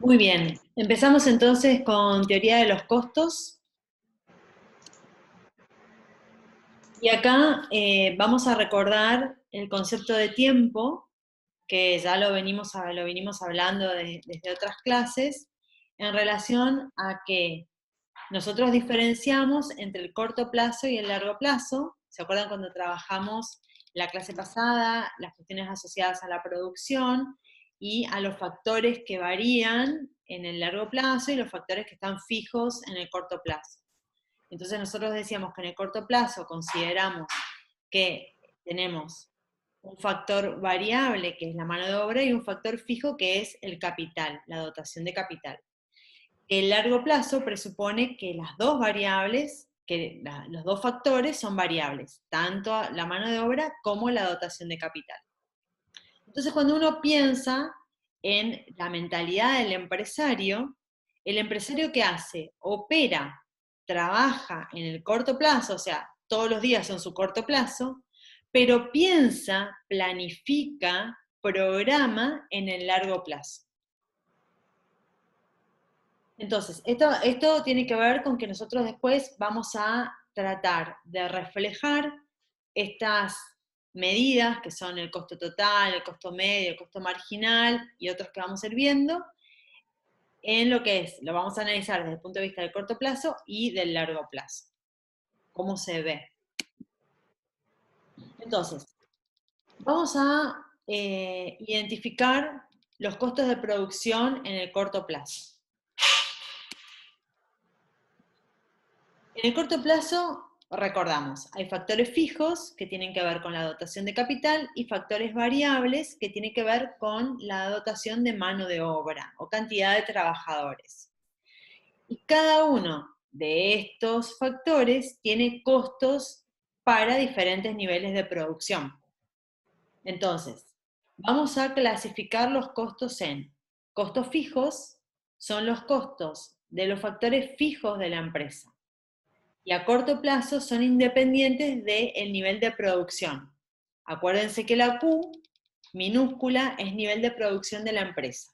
Muy bien, empezamos entonces con teoría de los costos. Y acá vamos a recordar el concepto de tiempo, que ya lo venimos hablando desde otras clases, en relación a que nosotros diferenciamos entre el corto plazo y el largo plazo. ¿Se acuerdan cuando trabajamos la clase pasada, las cuestiones asociadas a la producción y a los factores que varían en el largo plazo y los factores que están fijos en el corto plazo? Entonces nosotros decíamos que en el corto plazo consideramos que tenemos un factor variable, que es la mano de obra, y un factor fijo, que es el capital, la dotación de capital. El largo plazo presupone que las dos variables, los dos factores son variables, tanto la mano de obra como la dotación de capital. Entonces, cuando uno piensa en la mentalidad del empresario, el empresario ¿qué hace? Opera, trabaja en el corto plazo, o sea, todos los días son su corto plazo, pero piensa, planifica, programa en el largo plazo. Entonces, esto tiene que ver con que nosotros después vamos a tratar de reflejar estas medidas, que son el costo total, el costo medio, el costo marginal y otros que vamos a ir viendo, en lo que es, lo vamos a analizar desde el punto de vista del corto plazo y del largo plazo. ¿Cómo se ve? Entonces, vamos a identificar los costos de producción en el corto plazo. En el corto plazo, recordamos, hay factores fijos que tienen que ver con la dotación de capital y factores variables que tienen que ver con la dotación de mano de obra o cantidad de trabajadores. Y cada uno de estos factores tiene costos para diferentes niveles de producción. Entonces, vamos a clasificar los costos en costos fijos, son los costos de los factores fijos de la empresa. Y a corto plazo son independientes del nivel de producción. Acuérdense que la Q minúscula es nivel de producción de la empresa.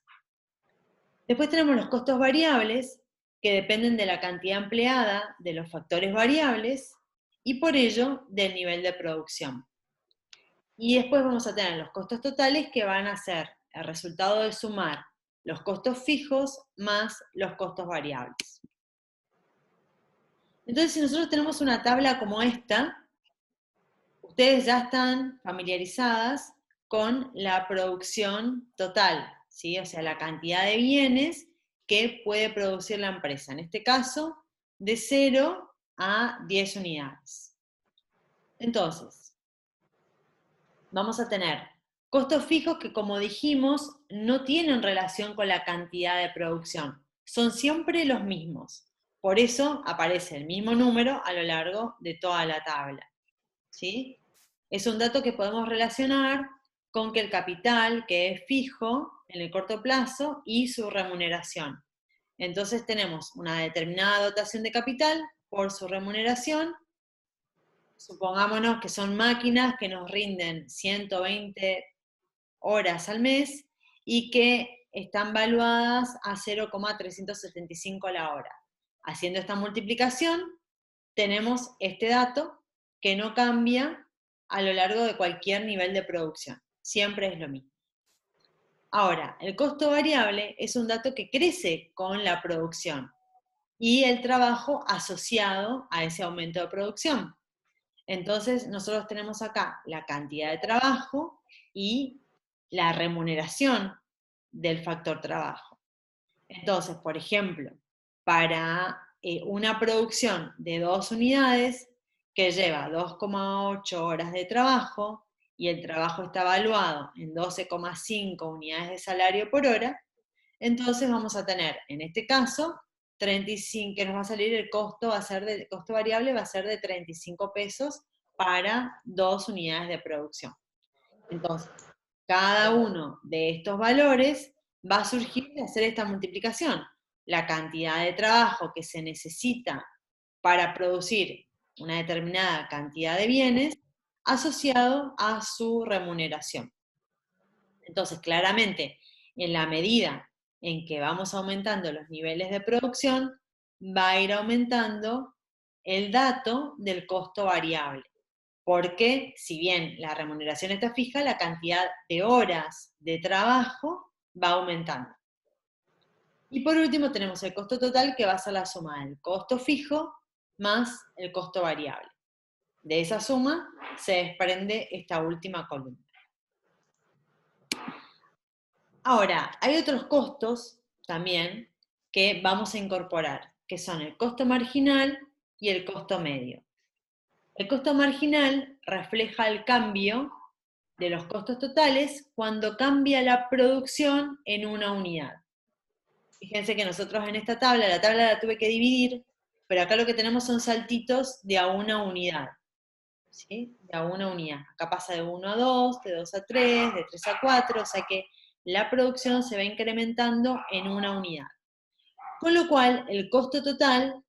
Después tenemos los costos variables, que dependen de la cantidad empleada, de los factores variables, y por ello del nivel de producción. Y después vamos a tener los costos totales, que van a ser el resultado de sumar los costos fijos más los costos variables. Entonces, si nosotros tenemos una tabla como esta, ustedes ya están familiarizadas con la producción total, ¿sí? O sea, la cantidad de bienes que puede producir la empresa. En este caso, de 0 a 10 unidades. Entonces, vamos a tener costos fijos que, como dijimos, no tienen relación con la cantidad de producción. Son siempre los mismos. Por eso aparece el mismo número a lo largo de toda la tabla, ¿sí? Es un dato que podemos relacionar con que el capital, que es fijo en el corto plazo, y su remuneración. Entonces tenemos una determinada dotación de capital por su remuneración. Supongámonos que son máquinas que nos rinden 120 horas al mes y que están valuadas a 0,375 la hora. Haciendo esta multiplicación, tenemos este dato que no cambia a lo largo de cualquier nivel de producción. Siempre es lo mismo. Ahora, el costo variable es un dato que crece con la producción y el trabajo asociado a ese aumento de producción. Entonces, nosotros tenemos acá la cantidad de trabajo y la remuneración del factor trabajo. Entonces, por ejemplo, para una producción de 2 unidades que lleva 2,8 horas de trabajo y el trabajo está evaluado en 12,5 unidades de salario por hora, entonces vamos a tener, en este caso, 35, que nos va a salir el costo, el costo variable va a ser de 35 pesos para 2 unidades de producción. Entonces, cada uno de estos valores va a surgir de hacer esta multiplicación. La cantidad de trabajo que se necesita para producir una determinada cantidad de bienes asociado a su remuneración. Entonces, claramente, en la medida en que vamos aumentando los niveles de producción, va a ir aumentando el dato del costo variable. Porque si bien la remuneración está fija, la cantidad de horas de trabajo va aumentando. Y por último tenemos el costo total, que va a ser la suma del costo fijo más el costo variable. De esa suma se desprende esta última columna. Ahora, hay otros costos también que vamos a incorporar, que son el costo marginal y el costo medio. El costo marginal refleja el cambio de los costos totales cuando cambia la producción en una unidad. Fíjense que nosotros en esta tabla, la tabla la tuve que dividir, pero acá lo que tenemos son saltitos de a una unidad. ¿Sí? De a una unidad. Acá pasa de 1 a 2, de 2 a 3, de 3 a 4, o sea que la producción se va incrementando en una unidad. Con lo cual, el costo total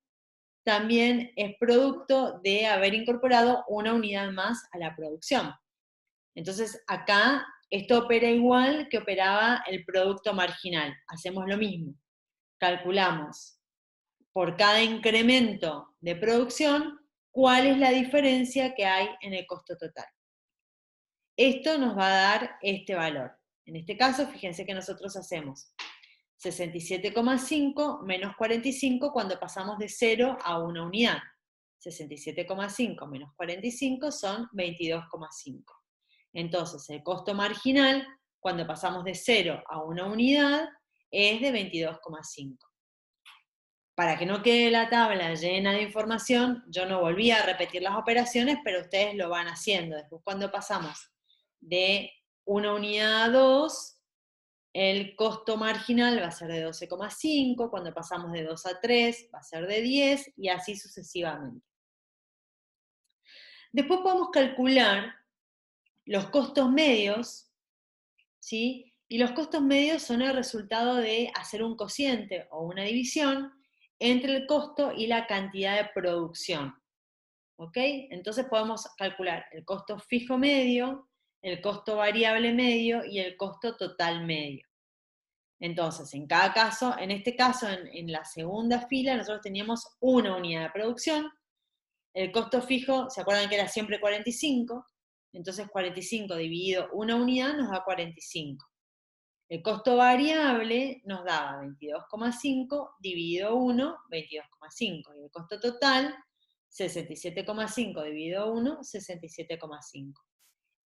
también es producto de haber incorporado una unidad más a la producción. Entonces, acá esto opera igual que operaba el producto marginal. Hacemos lo mismo. Calculamos por cada incremento de producción cuál es la diferencia que hay en el costo total. Esto nos va a dar este valor. En este caso, fíjense que nosotros hacemos 67,5 menos 45 cuando pasamos de 0 a una unidad. 67,5 menos 45 son 22,5. Entonces, el costo marginal, cuando pasamos de 0 a una unidad, es de 22,5. Para que no quede la tabla llena de información, yo no volví a repetir las operaciones, pero ustedes lo van haciendo. Después, cuando pasamos de una unidad a 2, el costo marginal va a ser de 12,5, cuando pasamos de 2 a 3 va a ser de 10, y así sucesivamente. Después podemos calcular los costos medios, ¿sí? Y los costos medios son el resultado de hacer un cociente o una división entre el costo y la cantidad de producción. ¿Ok? Entonces podemos calcular el costo fijo medio, el costo variable medio y el costo total medio. Entonces, en cada caso, en este caso, en la segunda fila, nosotros teníamos una unidad de producción. El costo fijo, ¿se acuerdan que era siempre 45? Entonces 45 dividido una unidad nos da 45. El costo variable nos daba 22,5 dividido 1, 22,5. Y el costo total, 67,5 dividido 1, 67,5.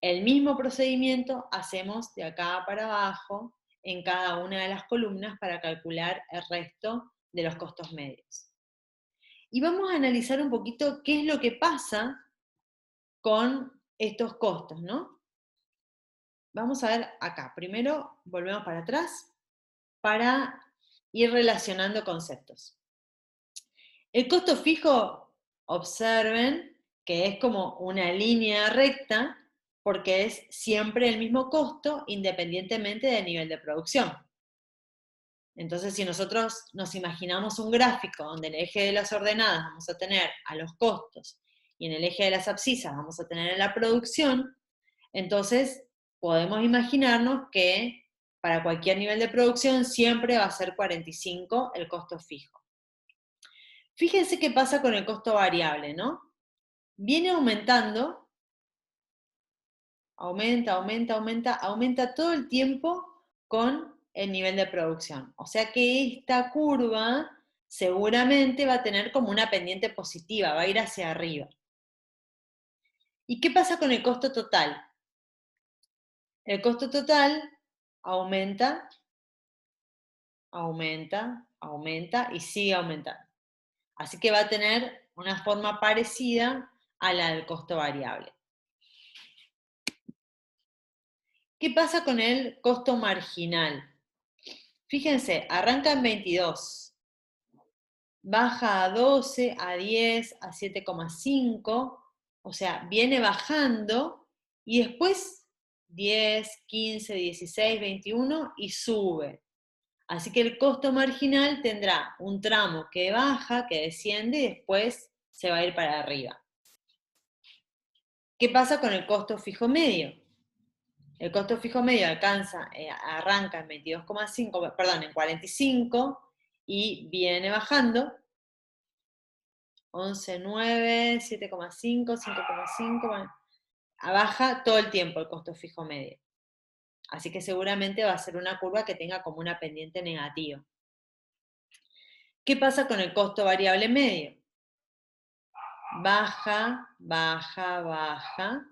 El mismo procedimiento hacemos de acá para abajo en cada una de las columnas para calcular el resto de los costos medios. Y vamos a analizar un poquito qué es lo que pasa con estos costos, ¿no? Vamos a ver acá. Primero volvemos para atrás para ir relacionando conceptos. El costo fijo, observen que es como una línea recta porque es siempre el mismo costo independientemente del nivel de producción. Entonces, si nosotros nos imaginamos un gráfico donde en el eje de las ordenadas vamos a tener a los costos y en el eje de las abscisas vamos a tener a la producción, entonces podemos imaginarnos que para cualquier nivel de producción siempre va a ser 45 el costo fijo. Fíjense qué pasa con el costo variable, ¿no? Viene aumentando, aumenta todo el tiempo con el nivel de producción. O sea que esta curva seguramente va a tener como una pendiente positiva, va a ir hacia arriba. ¿Y qué pasa con el costo total? El costo total aumenta, y sigue aumentando. Así que va a tener una forma parecida a la del costo variable. ¿Qué pasa con el costo marginal? Fíjense, arranca en 22, baja a 12, a 10, a 7,5, o sea, viene bajando y después 10, 15, 16, 21 y sube. Así que el costo marginal tendrá un tramo que baja, que desciende y después se va a ir para arriba. ¿Qué pasa con el costo fijo medio? El costo fijo medio arranca en 22,5, perdón, en 45 y viene bajando. 11,9, 7,5, 5,5, bueno, baja todo el tiempo el costo fijo medio. Así que seguramente va a ser una curva que tenga como una pendiente negativa. ¿Qué pasa con el costo variable medio? Baja, baja, baja,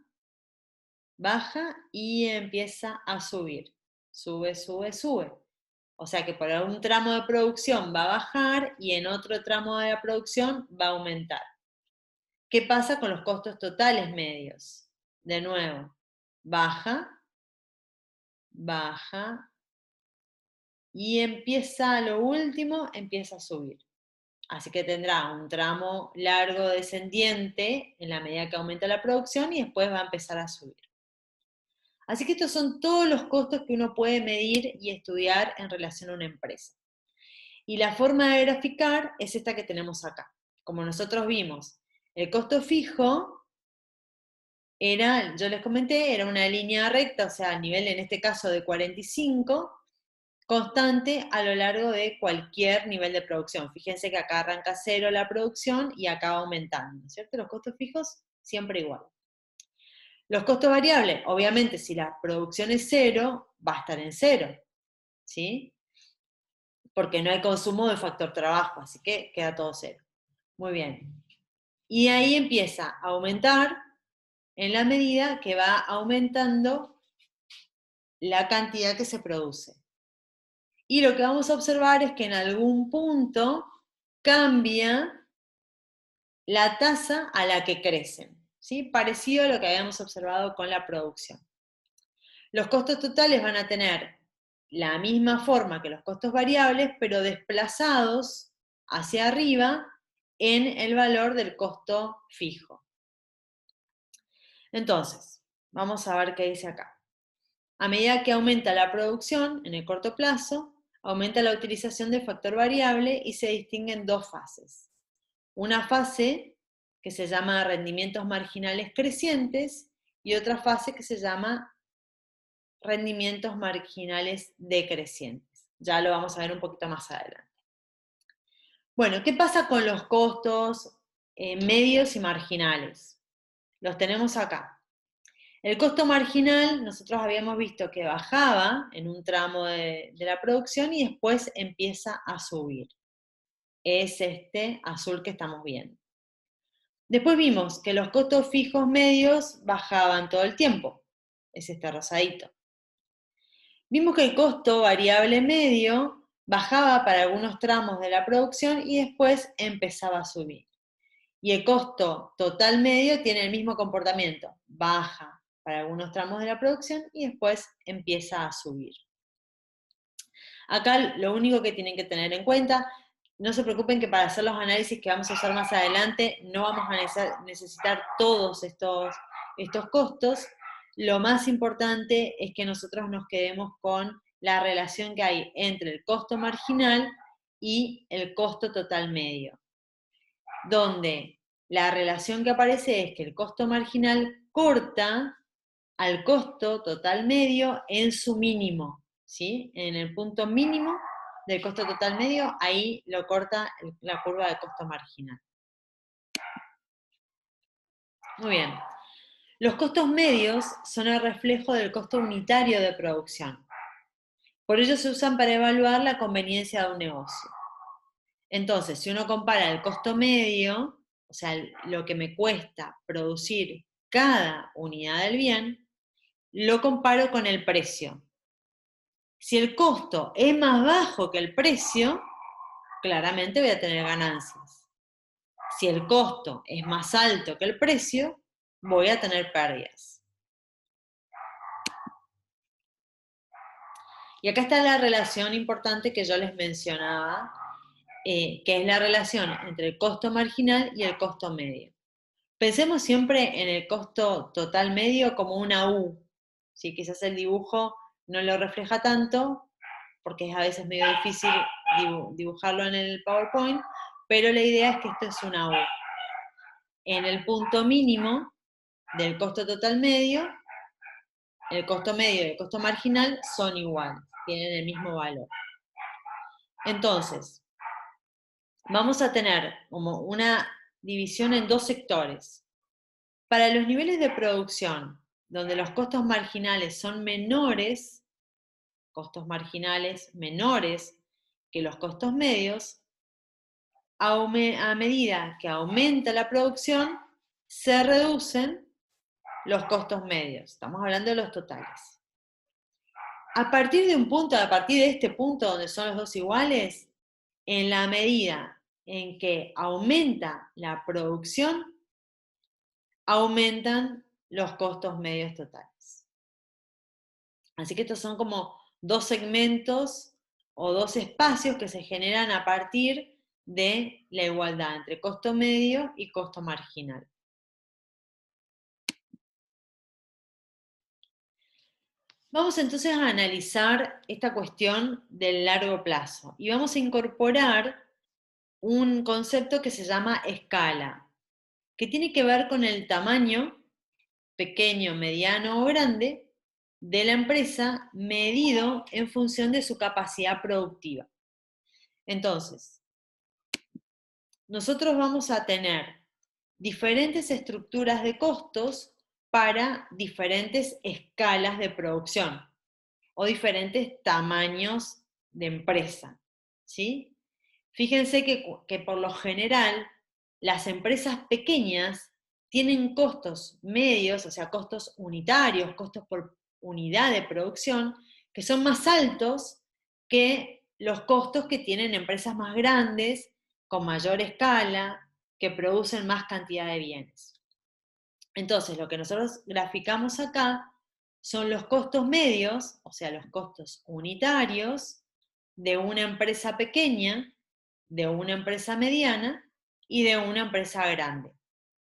baja y empieza a subir. Sube, sube, sube. O sea que por algún tramo de producción va a bajar y en otro tramo de la producción va a aumentar. ¿Qué pasa con los costos totales medios? De nuevo, baja, baja y empieza a lo último, empieza a subir. Así que tendrá un tramo largo descendiente en la medida que aumenta la producción y después va a empezar a subir. Así que estos son todos los costos que uno puede medir y estudiar en relación a una empresa. Y la forma de graficar es esta que tenemos acá. Como nosotros vimos, el costo fijo era, yo les comenté, era una línea recta, o sea, a nivel en este caso de 45, constante a lo largo de cualquier nivel de producción. Fíjense que acá arranca 0 la producción y acá va aumentando, ¿cierto? Los costos fijos siempre igual. Los costos variables, obviamente, si la producción es 0, va a estar en 0, ¿sí? Porque no hay consumo de factor trabajo, así que queda todo 0. Muy bien. Y ahí empieza a aumentar en la medida que va aumentando la cantidad que se produce. Y lo que vamos a observar es que en algún punto cambia la tasa a la que crecen, ¿sí? Parecido a lo que habíamos observado con la producción. Los costos totales van a tener la misma forma que los costos variables, pero desplazados hacia arriba en el valor del costo fijo. Entonces, vamos a ver qué dice acá. A medida que aumenta la producción en el corto plazo, aumenta la utilización del factor variable y se distinguen dos fases. Una fase que se llama rendimientos marginales crecientes y otra fase que se llama rendimientos marginales decrecientes. Ya lo vamos a ver un poquito más adelante. Bueno, ¿qué pasa con los costos medios y marginales? Los tenemos acá. El costo marginal, nosotros habíamos visto que bajaba en un tramo de la producción y después empieza a subir. Es este azul que estamos viendo. Después vimos que los costos fijos medios bajaban todo el tiempo. Es este rosadito. Vimos que el costo variable medio bajaba para algunos tramos de la producción y después empezaba a subir. Y el costo total medio tiene el mismo comportamiento. Baja para algunos tramos de la producción y después empieza a subir. Acá lo único que tienen que tener en cuenta, no se preocupen que para hacer los análisis que vamos a usar más adelante no vamos a necesitar todos estos costos. Lo más importante es que nosotros nos quedemos con la relación que hay entre el costo marginal y el costo total medio, donde la relación que aparece es que el costo marginal corta al costo total medio en su mínimo, ¿sí? En el punto mínimo del costo total medio, ahí lo corta la curva de costo marginal. Muy bien. Los costos medios son el reflejo del costo unitario de producción. Por ello se usan para evaluar la conveniencia de un negocio. Entonces, si uno compara el costo medio, o sea, lo que me cuesta producir cada unidad del bien, lo comparo con el precio. Si el costo es más bajo que el precio, claramente voy a tener ganancias. Si el costo es más alto que el precio, voy a tener pérdidas. Y acá está la relación importante que yo les mencionaba, que es la relación entre el costo marginal y el costo medio. Pensemos siempre en el costo total medio como una U. ¿Sí? Quizás el dibujo no lo refleja tanto, porque es a veces medio difícil dibujarlo en el PowerPoint, pero la idea es que esto es una U. En el punto mínimo del costo total medio el costo medio y el costo marginal son iguales, tienen el mismo valor. Entonces, vamos a tener como una división en dos sectores. Para los niveles de producción, donde los costos marginales son menores, costos marginales menores que los costos medios, a medida que aumenta la producción, se reducen los costos medios. Estamos hablando de los totales. A partir de este punto donde son los dos iguales, en la medida en que aumenta la producción, aumentan los costos medios totales. Así que estos son como dos segmentos o dos espacios que se generan a partir de la igualdad entre costo medio y costo marginal. Vamos entonces a analizar esta cuestión del largo plazo y vamos a incorporar un concepto que se llama escala, que tiene que ver con el tamaño, pequeño, mediano o grande, de la empresa medido en función de su capacidad productiva. Entonces, nosotros vamos a tener diferentes estructuras de costos para diferentes escalas de producción o diferentes tamaños de empresa, ¿sí? Fíjense que por lo general las empresas pequeñas tienen costos medios, o sea, costos unitarios, costos por unidad de producción, que son más altos que los costos que tienen empresas más grandes, con mayor escala, que producen más cantidad de bienes. Entonces, lo que nosotros graficamos acá son los costos medios, o sea, los costos unitarios de una empresa pequeña, de una empresa mediana y de una empresa grande,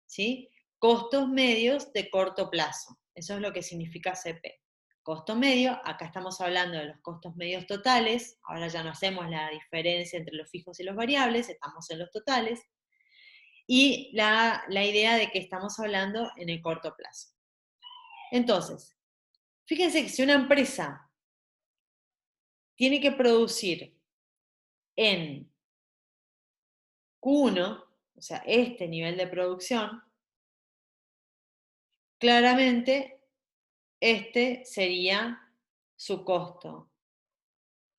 ¿sí? Costos medios de corto plazo, eso es lo que significa CP. Costo medio, acá estamos hablando de los costos medios totales, ahora ya no hacemos la diferencia entre los fijos y los variables, estamos en los totales, y la idea de que estamos hablando en el corto plazo. Entonces, fíjense que si una empresa tiene que producir en Q1, o sea, este nivel de producción, claramente este sería su costo.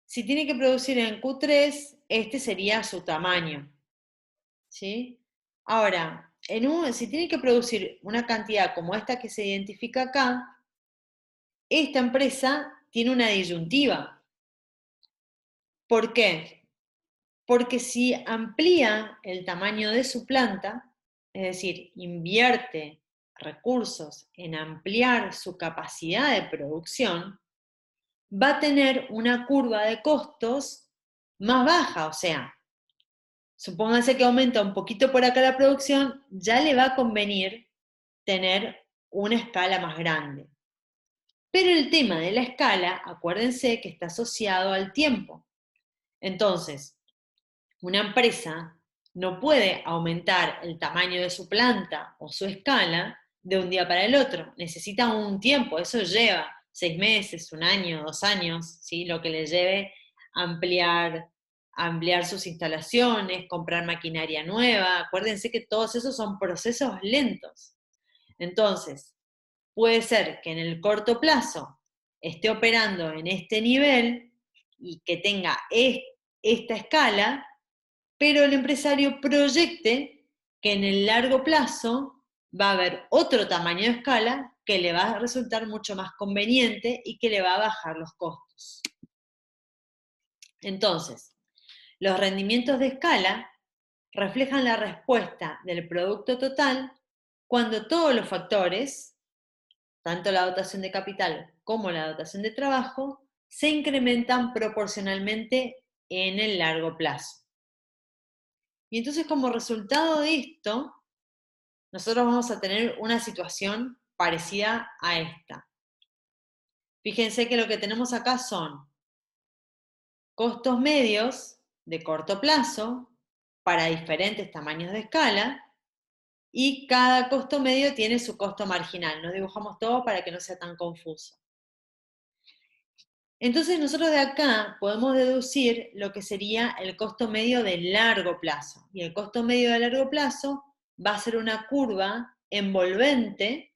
Si tiene que producir en Q3, este sería su tamaño, ¿sí? Ahora, si tiene que producir una cantidad como esta que se identifica acá, esta empresa tiene una disyuntiva. ¿Por qué? Porque si amplía el tamaño de su planta, es decir, invierte recursos en ampliar su capacidad de producción, va a tener una curva de costos más baja, o sea, supónganse que aumenta un poquito por acá la producción, ya le va a convenir tener una escala más grande. Pero el tema de la escala, acuérdense que está asociado al tiempo. Entonces, una empresa no puede aumentar el tamaño de su planta o su escala de un día para el otro. Necesita un tiempo, eso lleva 6 meses, 1 año, 2 años, ¿sí? Lo que le lleve ampliar sus instalaciones, comprar maquinaria nueva. Acuérdense que todos esos son procesos lentos. Entonces, puede ser que en el corto plazo esté operando en este nivel y que tenga esta escala, pero el empresario proyecte que en el largo plazo va a haber otro tamaño de escala que le va a resultar mucho más conveniente y que le va a bajar los costos. Entonces, los rendimientos de escala reflejan la respuesta del producto total cuando todos los factores, tanto la dotación de capital como la dotación de trabajo, se incrementan proporcionalmente en el largo plazo. Y entonces, como resultado de esto, nosotros vamos a tener una situación parecida a esta. Fíjense que lo que tenemos acá son costos medios de corto plazo para diferentes tamaños de escala y cada costo medio tiene su costo marginal. Nos dibujamos todo para que no sea tan confuso. Entonces nosotros de acá podemos deducir lo que sería el costo medio de largo plazo. Y el costo medio de largo plazo va a ser una curva envolvente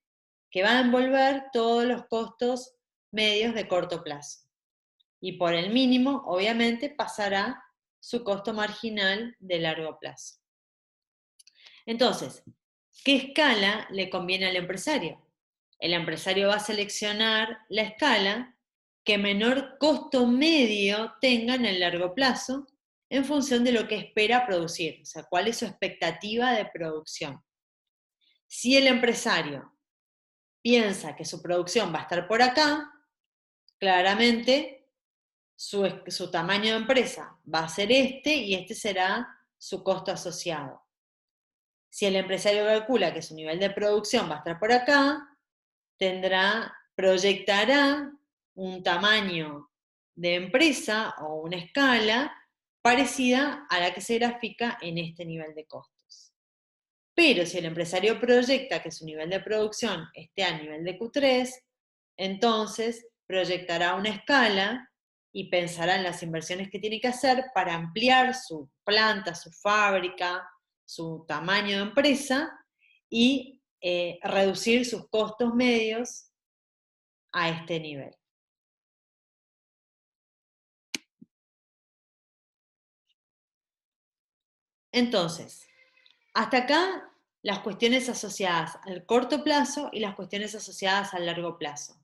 que va a envolver todos los costos medios de corto plazo. Y por el mínimo, obviamente, pasará su costo marginal de largo plazo. Entonces, ¿qué escala le conviene al empresario? El empresario va a seleccionar la escala que menor costo medio tenga en el largo plazo en función de lo que espera producir, o sea, cuál es su expectativa de producción. Si el empresario piensa que su producción va a estar por acá, claramente su tamaño de empresa va a ser este y este será su costo asociado. Si el empresario calcula que su nivel de producción va a estar por acá, proyectará un tamaño de empresa o una escala parecida a la que se grafica en este nivel de costos. Pero si el empresario proyecta que su nivel de producción esté a nivel de Q3, entonces proyectará una escala y pensará en las inversiones que tiene que hacer para ampliar su planta, su fábrica, su tamaño de empresa y reducir sus costos medios a este nivel. Entonces, hasta acá las cuestiones asociadas al corto plazo y las cuestiones asociadas al largo plazo.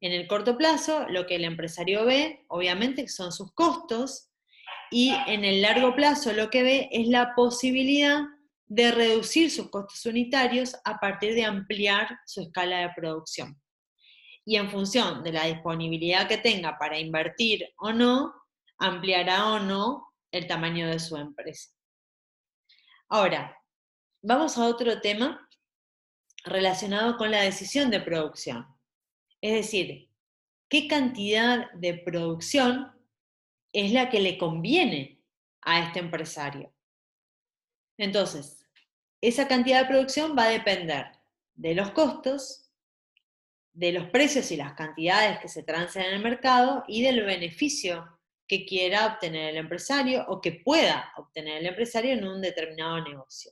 En el corto plazo, lo que el empresario ve, obviamente, son sus costos, y en el largo plazo lo que ve es la posibilidad de reducir sus costos unitarios a partir de ampliar su escala de producción. Y en función de la disponibilidad que tenga para invertir o no, ampliará o no el tamaño de su empresa. Ahora, vamos a otro tema relacionado con la decisión de producción. Es decir, ¿qué cantidad de producción es la que le conviene a este empresario? Entonces, esa cantidad de producción va a depender de los costos, de los precios y las cantidades que se trancen en el mercado y del beneficio que quiera obtener el empresario o que pueda obtener el empresario en un determinado negocio.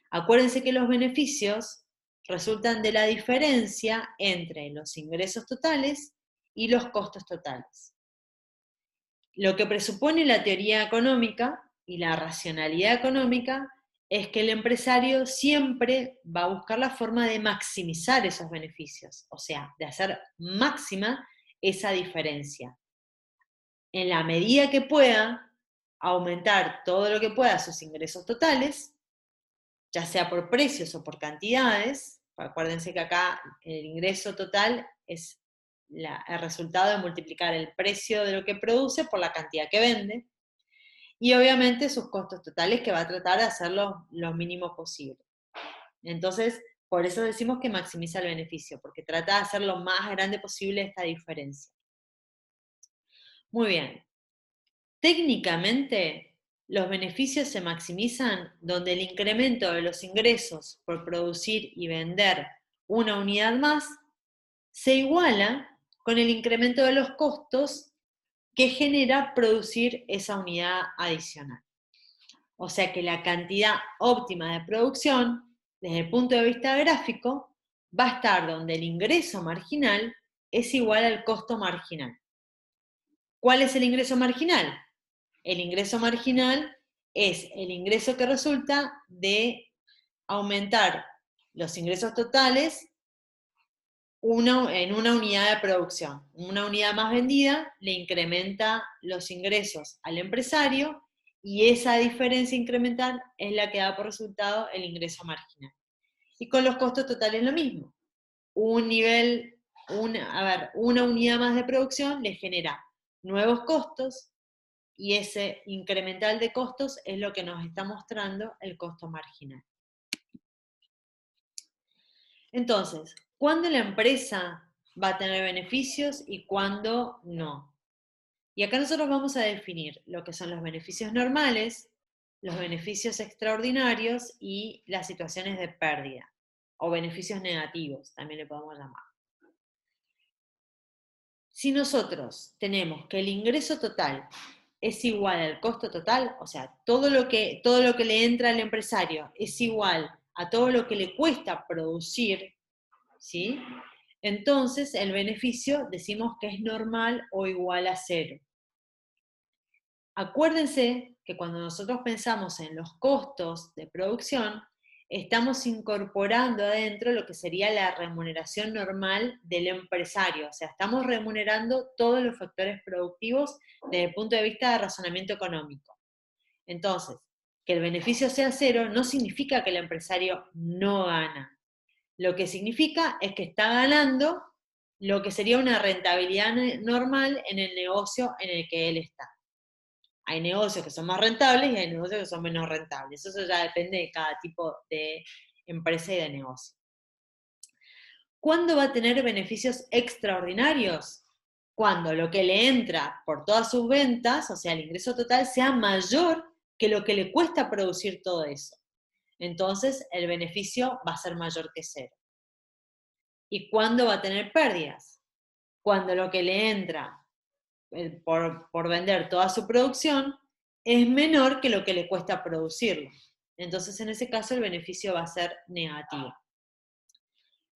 Acuérdense que los beneficios resultan de la diferencia entre los ingresos totales y los costos totales. Lo que presupone la teoría económica y la racionalidad económica es que el empresario siempre va a buscar la forma de maximizar esos beneficios, o sea, de hacer máxima esa diferencia. En la medida que pueda, aumentar todo lo que pueda sus ingresos totales, ya sea por precios o por cantidades. Acuérdense que acá el ingreso total es el resultado de multiplicar el precio de lo que produce por la cantidad que vende, y obviamente sus costos totales, que va a tratar de hacerlos lo mínimo posible. Entonces, por eso decimos que maximiza el beneficio, porque trata de hacer lo más grande posible esta diferencia. Muy bien. Técnicamente, los beneficios se maximizan donde el incremento de los ingresos por producir y vender una unidad más se iguala con el incremento de los costos que genera producir esa unidad adicional. O sea que la cantidad óptima de producción, desde el punto de vista gráfico, va a estar donde el ingreso marginal es igual al costo marginal. ¿Cuál es el ingreso marginal? El ingreso marginal es el ingreso que resulta de aumentar los ingresos totales en una unidad de producción. Una unidad más vendida le incrementa los ingresos al empresario y esa diferencia incremental es la que da por resultado el ingreso marginal. Y con los costos totales lo mismo. Una unidad más de producción le genera nuevos costos y ese incremental de costos es lo que nos está mostrando el costo marginal. Entonces, ¿cuándo la empresa va a tener beneficios y cuándo no? Y acá nosotros vamos a definir lo que son los beneficios normales, los beneficios extraordinarios y las situaciones de pérdida, o beneficios negativos, también le podemos llamar. Si nosotros tenemos que el ingreso total es igual al costo total, o sea, todo lo que le entra al empresario es igual a todo lo que le cuesta producir, ¿sí? Entonces el beneficio decimos que es normal o igual a cero. Acuérdense que cuando nosotros pensamos en los costos de producción, estamos incorporando adentro lo que sería la remuneración normal del empresario. O sea, estamos remunerando todos los factores productivos desde el punto de vista de razonamiento económico. Entonces, que el beneficio sea cero no significa que el empresario no gana. Lo que significa es que está ganando lo que sería una rentabilidad normal en el negocio en el que él está. Hay negocios que son más rentables y hay negocios que son menos rentables. Eso ya depende de cada tipo de empresa y de negocio. ¿Cuándo va a tener beneficios extraordinarios? Cuando lo que le entra por todas sus ventas, o sea, el ingreso total, sea mayor que lo que le cuesta producir todo eso. Entonces, el beneficio va a ser mayor que cero. ¿Y cuándo va a tener pérdidas? Cuando lo que le entra por vender toda su producción es menor que lo que le cuesta producirlo. Entonces, en ese caso, el beneficio va a ser negativo.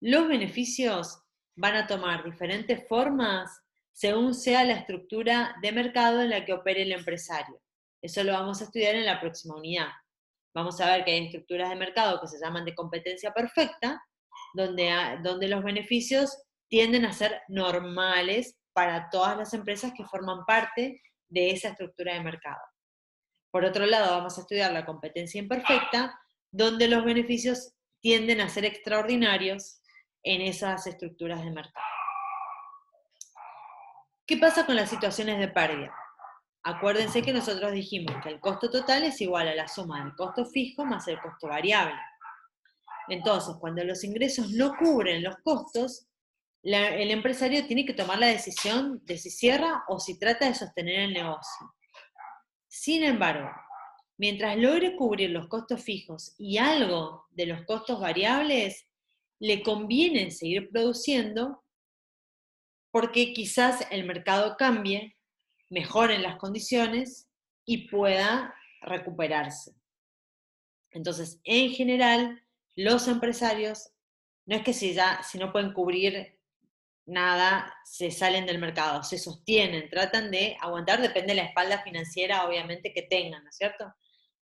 Los beneficios van a tomar diferentes formas según sea la estructura de mercado en la que opere el empresario. Eso lo vamos a estudiar en la próxima unidad. Vamos a ver que hay estructuras de mercado que se llaman de competencia perfecta, donde los beneficios tienden a ser normales para todas las empresas que forman parte de esa estructura de mercado. Por otro lado, vamos a estudiar la competencia imperfecta, donde los beneficios tienden a ser extraordinarios en esas estructuras de mercado. ¿Qué pasa con las situaciones de pérdida? Acuérdense que nosotros dijimos que el costo total es igual a la suma del costo fijo más el costo variable. Entonces, cuando los ingresos no cubren los costos, el empresario tiene que tomar la decisión de si cierra o si trata de sostener el negocio. Sin embargo, mientras logre cubrir los costos fijos y algo de los costos variables, le conviene seguir produciendo porque quizás el mercado cambie, mejoren las condiciones y pueda recuperarse. Entonces, en general, los empresarios, no es que si no pueden cubrir nada, se salen del mercado, se sostienen, tratan de aguantar, depende de la espalda financiera, obviamente, que tengan, ¿no es cierto?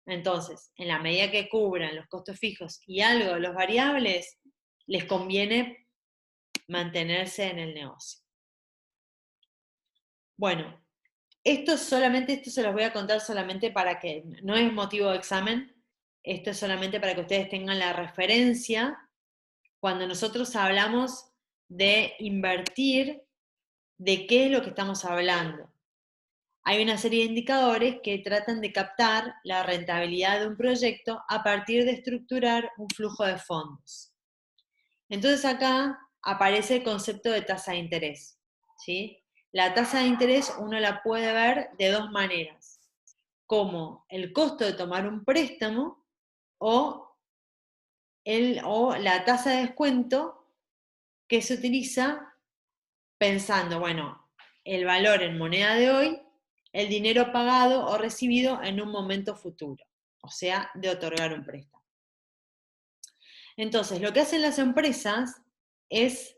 Entonces, en la medida que cubran los costos fijos y algo de los variables, les conviene mantenerse en el negocio. Bueno, esto se los voy a contar solamente para que, no es motivo de examen, esto es solamente para que ustedes tengan la referencia cuando nosotros hablamos de invertir, de qué es lo que estamos hablando. Hay una serie de indicadores que tratan de captar la rentabilidad de un proyecto a partir de estructurar un flujo de fondos. Entonces acá aparece el concepto de tasa de interés, ¿sí? La tasa de interés uno la puede ver de dos maneras, como el costo de tomar un préstamo o la tasa de descuento que se utiliza pensando, bueno, el valor en moneda de hoy, el dinero pagado o recibido en un momento futuro, o sea, de otorgar un préstamo. Entonces, lo que hacen las empresas es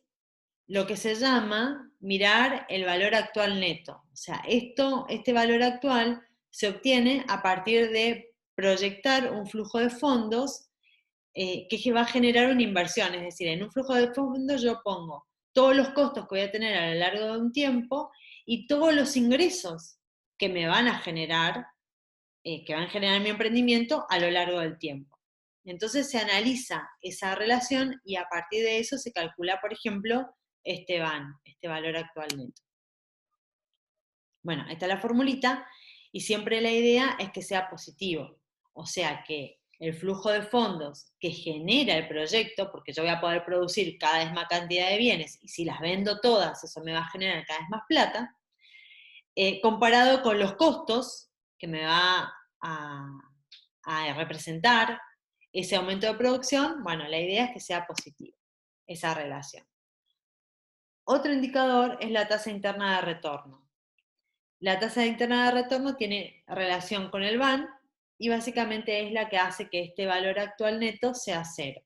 lo que se llama mirar el valor actual neto. O sea, este valor actual se obtiene a partir de proyectar un flujo de fondos que va a generar una inversión. Es decir, en un flujo de fondos yo pongo todos los costos que voy a tener a lo largo de un tiempo y todos los ingresos que me van a generar, que van a generar mi emprendimiento a lo largo del tiempo. Entonces se analiza esa relación y a partir de eso se calcula, por ejemplo, este valor actual neto. Bueno, esta es la formulita y siempre la idea es que sea positivo. O sea que el flujo de fondos que genera el proyecto, porque yo voy a poder producir cada vez más cantidad de bienes y si las vendo todas, eso me va a generar cada vez más plata, comparado con los costos que me va a representar ese aumento de producción, bueno, la idea es que sea positivo esa relación. Otro indicador es la tasa interna de retorno. La tasa interna de retorno tiene relación con el BAN y básicamente es la que hace que este valor actual neto sea cero.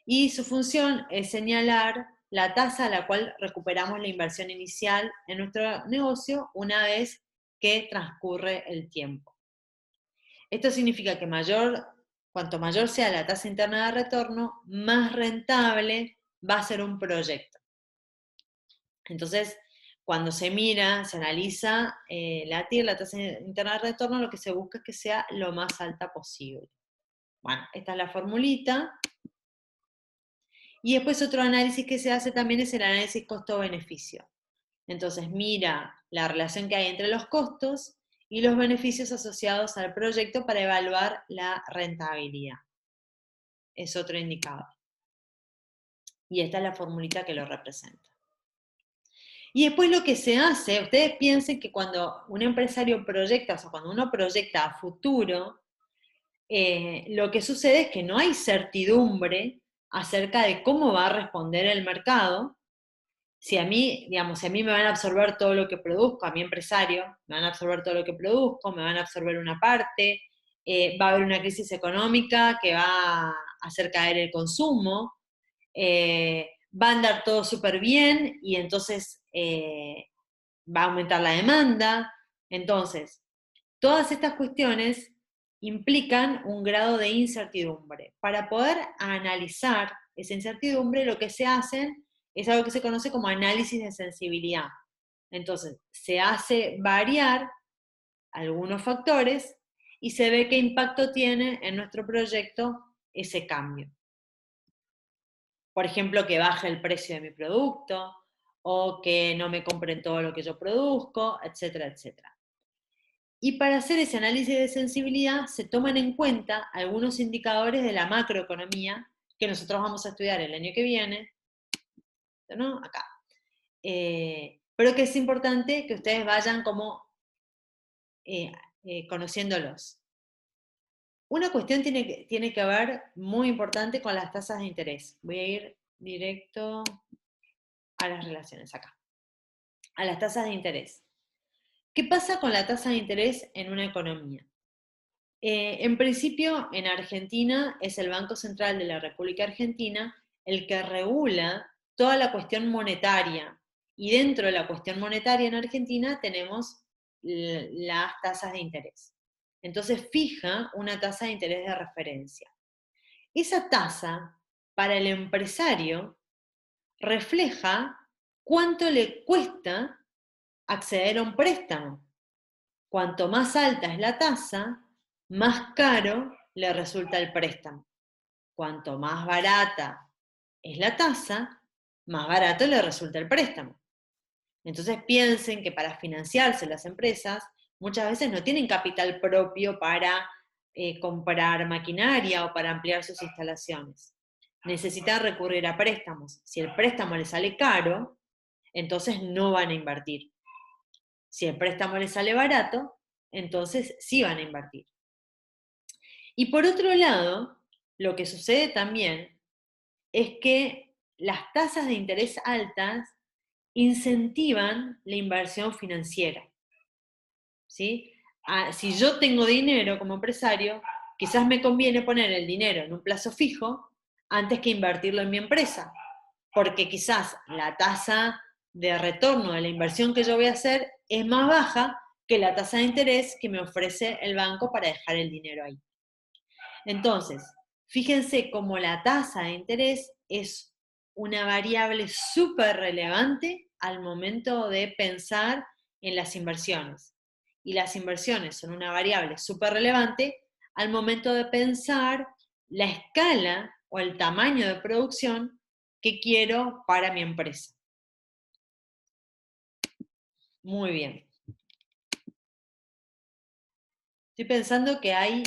Y su función es señalar la tasa a la cual recuperamos la inversión inicial en nuestro negocio una vez que transcurre el tiempo. Esto significa que cuanto mayor sea la tasa interna de retorno, más rentable va a ser un proyecto. Entonces, cuando se mira, se analiza la TIR, la tasa interna de retorno, lo que se busca es que sea lo más alta posible. Bueno, esta es la formulita. Y después otro análisis que se hace también es el análisis costo-beneficio. Entonces mira la relación que hay entre los costos y los beneficios asociados al proyecto para evaluar la rentabilidad. Es otro indicador. Y esta es la formulita que lo representa. Y después lo que se hace, ustedes piensen que cuando un empresario proyecta, o sea, cuando uno proyecta a futuro, lo que sucede es que no hay certidumbre acerca de cómo va a responder el mercado. Si a mí, digamos, si a mí me van a absorber todo lo que produzco, a mi empresario, me van a absorber todo lo que produzco, me van a absorber una parte, va a haber una crisis económica que va a hacer caer el consumo, va a andar todo súper bien y entonces va a aumentar la demanda. Entonces, todas estas cuestiones implican un grado de incertidumbre. Para poder analizar esa incertidumbre, lo que se hace es algo que se conoce como análisis de sensibilidad. Entonces, se hace variar algunos factores y se ve qué impacto tiene en nuestro proyecto ese cambio. Por ejemplo, que baje el precio de mi producto o que no me compren todo lo que yo produzco, etcétera, etcétera. Y para hacer ese análisis de sensibilidad se toman en cuenta algunos indicadores de la macroeconomía que nosotros vamos a estudiar el año que viene, ¿no? Acá. Pero que es importante que ustedes vayan como conociéndolos. Una cuestión tiene que ver muy importante con las tasas de interés. Voy a ir directo a las relaciones acá, a las tasas de interés. ¿Qué pasa con la tasa de interés en una economía? En principio, en Argentina es el Banco Central de la República Argentina el que regula toda la cuestión monetaria. Y dentro de la cuestión monetaria en Argentina tenemos las tasas de interés. Entonces fija una tasa de interés de referencia. Esa tasa, para el empresario, refleja cuánto le cuesta acceder a un préstamo. Cuanto más alta es la tasa, más caro le resulta el préstamo. Cuanto más barata es la tasa, más barato le resulta el préstamo. Entonces piensen que para financiarse las empresas muchas veces no tienen capital propio para comprar maquinaria o para ampliar sus instalaciones. Necesitan recurrir a préstamos. Si el préstamo les sale caro, entonces no van a invertir. Si el préstamo les sale barato, entonces sí van a invertir. Y por otro lado, lo que sucede también es que las tasas de interés altas incentivan la inversión financiera. ¿Sí? Si yo tengo dinero como empresario, quizás me conviene poner el dinero en un plazo fijo antes que invertirlo en mi empresa, porque quizás la tasa de retorno de la inversión que yo voy a hacer es más baja que la tasa de interés que me ofrece el banco para dejar el dinero ahí. Entonces, fíjense cómo la tasa de interés es una variable súper relevante al momento de pensar en las inversiones. Y las inversiones son una variable súper relevante al momento de pensar la escala o el tamaño de producción que quiero para mi empresa. Muy bien. Estoy pensando que hay